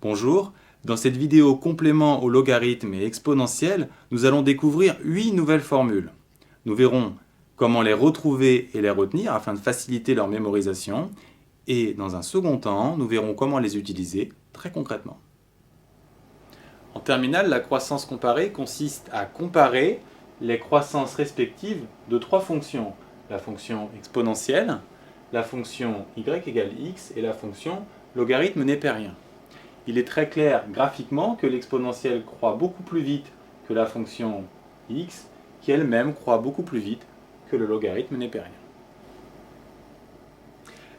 Bonjour, dans cette vidéo complément au logarithme et exponentiel, nous allons découvrir 8 nouvelles formules. Nous verrons comment les retrouver et les retenir afin de faciliter leur mémorisation. Et dans un second temps, nous verrons comment les utiliser très concrètement. En terminale, la croissance comparée consiste à comparer les croissances respectives de trois fonctions. La fonction exponentielle, la fonction y égale x et la fonction logarithme népérien. Il est très clair graphiquement que l'exponentielle croît beaucoup plus vite que la fonction x, qui elle-même croît beaucoup plus vite que le logarithme népérien.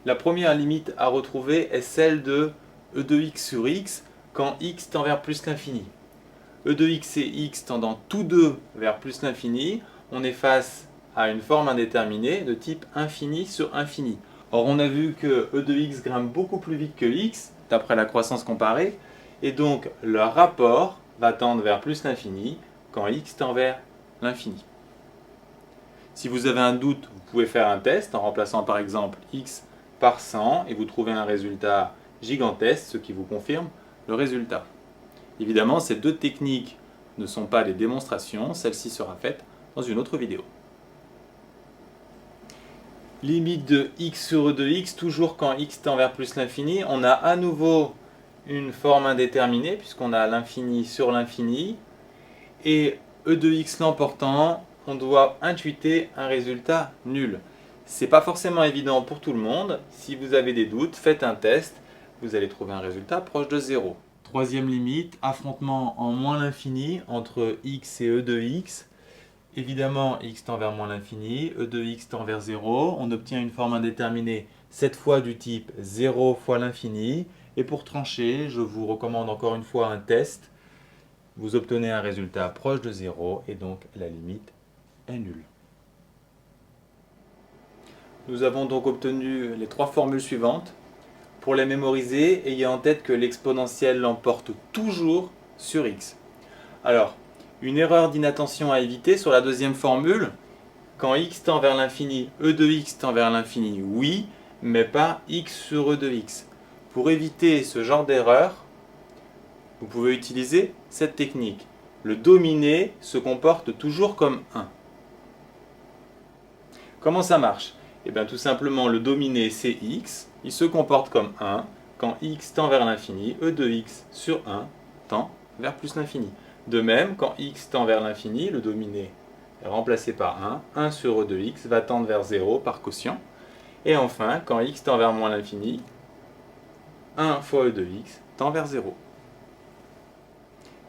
La première limite à retrouver est celle de e de x sur x quand x tend vers plus l'infini. E de x et x tendant tous deux vers plus l'infini, on est face à une forme indéterminée de type infini sur infini. Or on a vu que e de x grimpe beaucoup plus vite que x, d'après la croissance comparée, et donc leur rapport va tendre vers plus l'infini quand x tend vers l'infini. Si vous avez un doute, vous pouvez faire un test en remplaçant par exemple x par 100 et vous trouvez un résultat gigantesque, ce qui vous confirme le résultat. Évidemment, ces deux techniques ne sont pas des démonstrations, celle-ci sera faite dans une autre vidéo. Limite de x sur e de x, toujours quand x tend vers plus l'infini, on a à nouveau une forme indéterminée puisqu'on a l'infini sur l'infini. Et e de x l'emportant, on doit intuiter un résultat nul. Ce n'est pas forcément évident pour tout le monde. Si vous avez des doutes, faites un test. Vous allez trouver un résultat proche de 0. Troisième limite, affrontement en moins l'infini entre x et e de x. Évidemment, x tend vers moins l'infini, e de x tend vers 0. On obtient une forme indéterminée, cette fois du type 0 fois l'infini. Et pour trancher, je vous recommande encore une fois un test. Vous obtenez un résultat proche de 0 et donc la limite est nulle. Nous avons donc obtenu les trois formules suivantes. Pour les mémoriser, ayez en tête que l'exponentielle l'emporte toujours sur x. Alors, une erreur d'inattention à éviter sur la deuxième formule. Quand x tend vers l'infini, e de x tend vers l'infini, oui, mais pas x sur e de x. Pour éviter ce genre d'erreur, vous pouvez utiliser cette technique. Le dominé se comporte toujours comme 1. Comment ça marche? Eh bien tout simplement, le dominé c'est x, il se comporte comme 1. Quand x tend vers l'infini, e de x sur 1 tend vers plus l'infini. De même, quand x tend vers l'infini, le dominé est remplacé par 1. 1 sur e de x va tendre vers 0 par quotient. Et enfin, quand x tend vers moins l'infini, 1 fois e de x tend vers 0.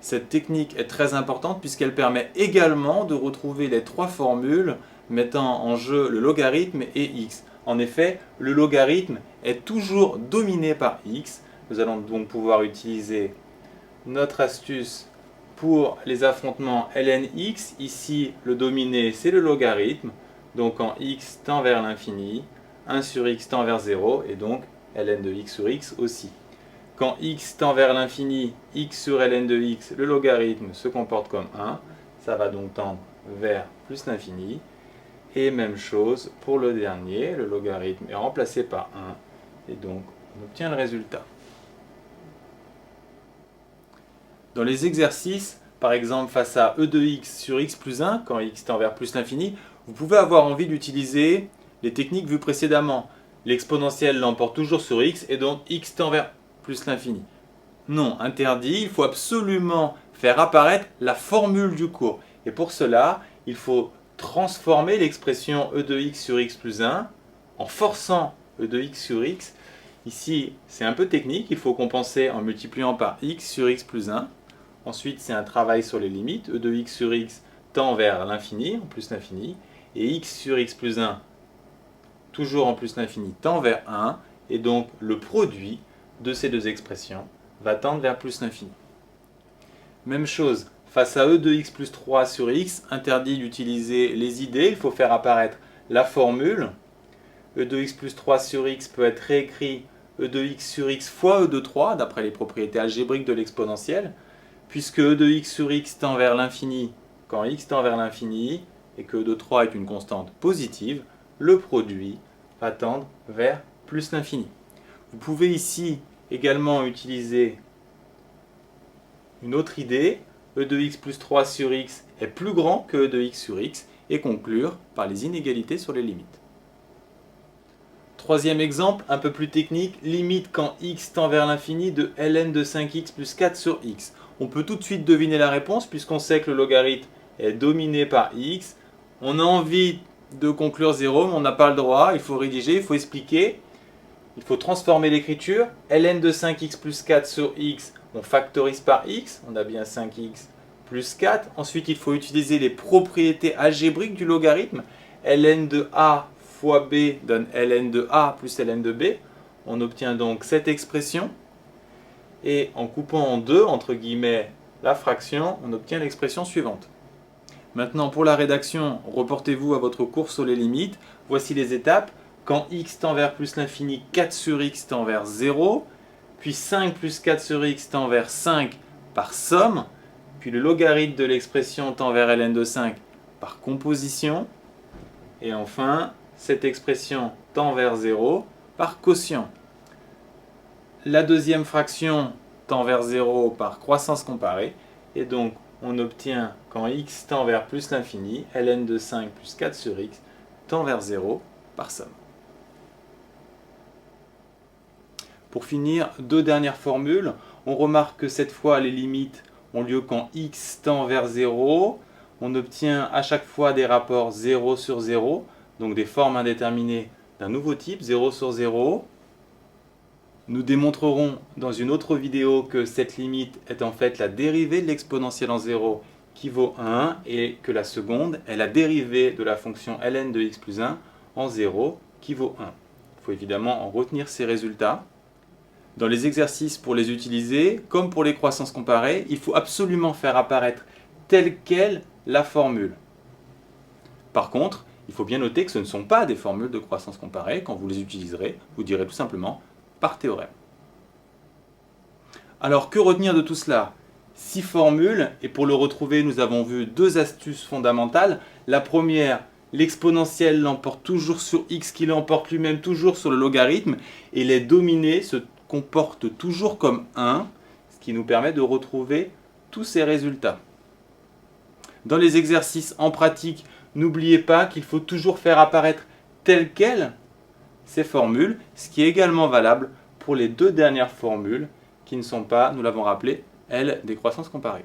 Cette technique est très importante puisqu'elle permet également de retrouver les trois formules mettant en jeu le logarithme et x. En effet, le logarithme est toujours dominé par x. Nous allons donc pouvoir utiliser notre astuce pour les affrontements ln(x). Ici, le dominé, c'est le logarithme. Donc quand x tend vers l'infini, 1 sur x tend vers 0 et donc ln de x sur x aussi. Quand x tend vers l'infini, x sur ln de x, le logarithme se comporte comme 1. Ça va donc tendre vers plus l'infini. Et même chose pour le dernier, le logarithme est remplacé par 1. Et donc, on obtient le résultat. Dans les exercices, par exemple face à e de x sur x plus 1, quand x tend vers plus l'infini, vous pouvez avoir envie d'utiliser les techniques vues précédemment. L'exponentielle l'emporte toujours sur x et donc x tend vers plus l'infini. Non, interdit, il faut absolument faire apparaître la formule du cours. Et pour cela, il faut transformer l'expression e de x sur x plus 1 en forçant e de x sur x. Ici, c'est un peu technique, il faut compenser en multipliant par x sur x plus 1. Ensuite, c'est un travail sur les limites. E de x sur x tend vers l'infini, en plus l'infini. Et x sur x plus 1, toujours en plus l'infini, tend vers 1. Et donc, le produit de ces deux expressions va tendre vers plus l'infini. Même chose, face à e de x plus 3 sur x, interdit d'utiliser les idées, il faut faire apparaître la formule. E de x plus 3 sur x peut être réécrit e de x sur x fois e de 3, d'après les propriétés algébriques de l'exponentielle, puisque e de x sur x tend vers l'infini quand x tend vers l'infini, et que e de 3 est une constante positive, le produit va tendre vers plus l'infini. Vous pouvez ici également utiliser une autre idée, e de x plus 3 sur x est plus grand que e de x sur x, et conclure par les inégalités sur les limites. Troisième exemple, un peu plus technique, limite quand x tend vers l'infini de ln de 5x plus 4 sur x. On peut tout de suite deviner la réponse puisqu'on sait que le logarithme est dominé par x. On a envie de conclure 0, mais on n'a pas le droit, il faut rédiger, il faut expliquer. Il faut transformer l'écriture. ln de 5x plus 4 sur x, on factorise par x, on a bien 5x plus 4. Ensuite, il faut utiliser les propriétés algébriques du logarithme. ln de a fois b donne ln de a plus ln de b. On obtient donc cette expression. Et en coupant en deux, entre guillemets, la fraction, on obtient l'expression suivante. Maintenant, pour la rédaction, reportez-vous à votre cours sur les limites. Voici les étapes. Quand x tend vers plus l'infini, 4 sur x tend vers 0. Puis 5 plus 4 sur x tend vers 5 par somme. Puis le logarithme de l'expression tend vers ln de 5 par composition. Et enfin, cette expression tend vers 0 par quotient. La deuxième fraction tend vers 0 par croissance comparée. Et donc, on obtient quand x tend vers plus l'infini, ln de 5 plus 4 sur x tend vers 0 par somme. Pour finir, deux dernières formules. On remarque que cette fois, les limites ont lieu quand x tend vers 0. On obtient à chaque fois des rapports 0 sur 0, donc des formes indéterminées d'un nouveau type, 0 sur 0. Nous démontrerons dans une autre vidéo que cette limite est en fait la dérivée de l'exponentielle en 0 qui vaut 1 et que la seconde est la dérivée de la fonction ln de x plus 1 en 0 qui vaut 1. Il faut évidemment en retenir ces résultats. Dans les exercices pour les utiliser, comme pour les croissances comparées, il faut absolument faire apparaître telle quelle la formule. Par contre, il faut bien noter que ce ne sont pas des formules de croissance comparée. Quand vous les utiliserez, vous direz tout simplement par théorème. Alors, que retenir de tout cela? 6 formules, et pour le retrouver, nous avons vu deux astuces fondamentales. La première, l'exponentielle l'emporte toujours sur x, qui l'emporte lui-même toujours sur le logarithme, et les dominés se comportent toujours comme 1, ce qui nous permet de retrouver tous ces résultats. Dans les exercices en pratique, n'oubliez pas qu'il faut toujours faire apparaître telles quelles ces formules, ce qui est également valable pour les deux dernières formules qui ne sont pas, nous l'avons rappelé, elles, des croissances comparées.